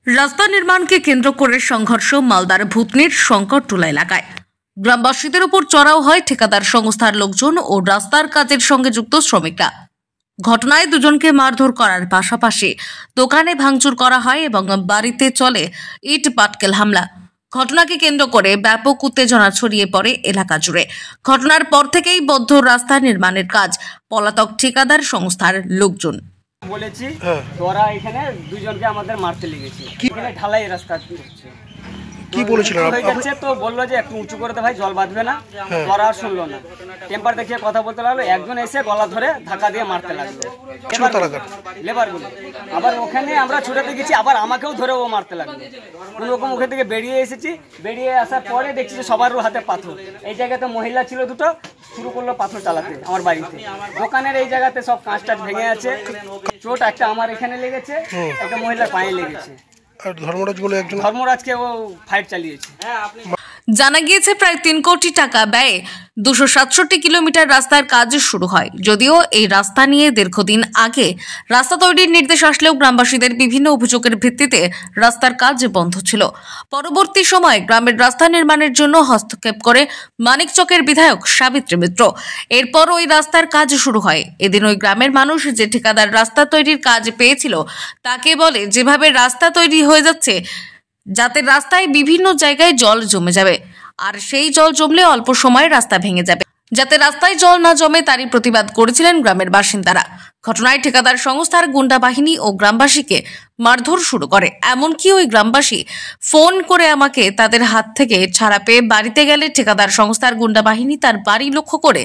রাস্তা নির্মাণকে কেন্দ্র করে সংঘর্ষ মালদার ভূতনির শঙ্করটোলা এলাকায়। গ্রামবাসীদের উপর চড়াও হয় ঠিকাদার সংস্থার লোকজন ও রাস্তার কাজের সঙ্গে যুক্ত শ্রমিকরা। ঘটনায় দুজনকে মারধর করার পাশাপাশি দোকানে ভাঙচুর করা হয় এবং বাড়িতে চলে ইট পাটকেল হামলা। ঘটনাকে কেন্দ্র করে ব্যাপক উত্তেজনা ছড়িয়ে পড়ে এলাকা জুড়ে। ঘটনার পর থেকেই বদ্ধ রাস্তা নির্মাণের কাজ, পলাতক ঠিকাদার সংস্থার লোকজন। বলেছি তোরা এখানে দুজনকে আমাদের মারতে লেগেছে, এখানে ঢালাই রাস্তা হচ্ছে। কি বলেছিলেন আপনি? তো বললো যে একটু উঁচু করে দে ভাই, জল বাঁধবে না। তোরা আর শুনলো না, টেম্পার দেখিয়ে কথা বলতে লাগলো। একজন এসে গলা ধরে ধাক্কা দিয়ে মারতে লাগলো লেবারগুলো। আবার ওখানে আমরা ছুটাতে গেছি, আবার আমাকেও ধরে ও মারতে লাগলো। কোন রকম ওখান থেকে বেরিয়ে এসেছি, বেরিয়ে আসার পরে দেখছি যে সবার হাতে পাথর। এই জায়গাতে মহিলা ছিল দুটো, শুরু করলো পাথর চালাতে আমার বাড়িতে। দোকানের এই জায়গাতে সব কাঁচ টাচ ভেঙে আছে। চোট একটা আমার এখানে লেগেছে, একটা মহিলার পায়ে লেগেছে। ধর্মরাজকে ও ফাইট চালিয়েছে। জানা গিয়েছে প্রায় 3 কোটি টাকা ব্যয়ে 267 কিলোমিটার রাস্তার কাজ শুরু হয়। যদিও এই রাস্তা নিয়ে দীর্ঘদিন আগে রাস্তা তৈরির নির্দেশ আসলেও গ্রামবাসীদের বিভিন্ন অভিযোগের ভিত্তিতে রাস্তার কাজ বন্ধ ছিল। পরবর্তী সময়ে গ্রামের রাস্তা নির্মাণের জন্য হস্তক্ষেপ করে মানিকচকের বিধায়ক সাবিত্রী মিত্র। এরপর ওই রাস্তার কাজ শুরু হয়। এদিন ওই গ্রামের মানুষ যে ঠিকাদার রাস্তা তৈরির কাজ পেয়েছিল তাকে বলে, যেভাবে রাস্তা তৈরি হয়ে যাচ্ছে যাতে রাস্তায় বিভিন্ন জায়গায় জল জমে যাবে, আর সেই জল জমলে অল্প সময়ে রাস্তা ভেঙে যাবে। যাতে রাস্তায় জল না জমে তারই প্রতিবাদ করেছিলেন গ্রামের বাসিন্দারা। ঘটনায় ঠিকাদার সংস্থার গুন্ডা বাহিনী ও গ্রামবাসীকে মারধর শুরু করে। এমনকি ওই গ্রামবাসী ফোন করে আমাকে তাদের হাত থেকে ছাড়া পেয়ে বাড়িতে গেলে ঠিকাদার সংস্থার গুন্ডা বাহিনী তার বাড়ি লক্ষ্য করে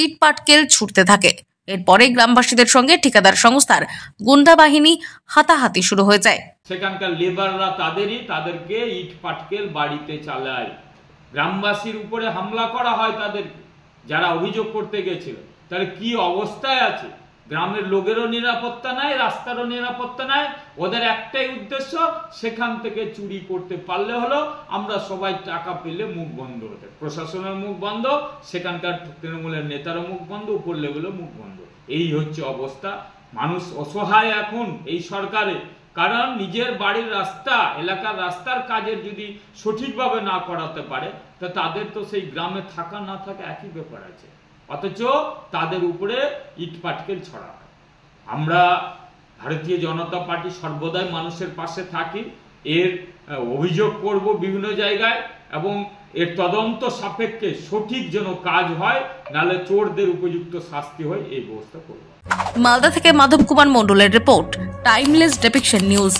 ইট পাটকেল ছুটতে থাকে। এরপরে গ্রামবাসীদের সঙ্গে ঠিকাদার সংস্থার গুন্ডা বাহিনী হাতাহাতি শুরু হয়ে যায়। সেখানকার লেবাররা তাদেরকে ইট পাটকেল বাড়িতে চালায়। গ্রামবাসীর উপরে হামলা করা হয় তাদের, যারা অভিযোগ করতে গেছিল। তাহলে কি অবস্থায় আছে? গ্রামের লোকেরও নিরাপত্তা নাই, রাস্তারও নিরাপত্তা নাই। ওদের একটাই উদ্দেশ্য, সেখান থেকে চুরি করতে পারলে হলো আমরা সবাই টাকা পেলে মুখ বন্ধ হতে। প্রশাসনের মুখ বন্ধ, সেখানকার তৃণমূলের নেতারও মুখ বন্ধ, উপর লেভেলও মুখ বন্ধ। এই হচ্ছে অবস্থা। মানুষ অসহায় এখন এই সরকারে, কারণ নিজের বাড়ির রাস্তা, এলাকার রাস্তার কাজের যদি সঠিকভাবে না করাতে পারে তা তাদের তো সেই গ্রামে থাকা না থাকা একই ব্যাপার আছে। অথচ তাদের উপরে ইট পাটকেল ছড়া হয়। আমরা ভারতীয় জনতা পার্টি সর্বদাই মানুষের পাশে থাকি। এর অভিযোগ করব বিভিন্ন জায়গায় এবং এর তদন্ত সাপেক্ষে সঠিক যেন কাজ হয়, নাহলে চোরদের উপযুক্ত শাস্তি হয়, এই ব্যবস্থা করব। মালদা থেকে মাধব কুমার মণ্ডলের রিপোর্ট, টাইমলেস ডেপিকশন নিউজ।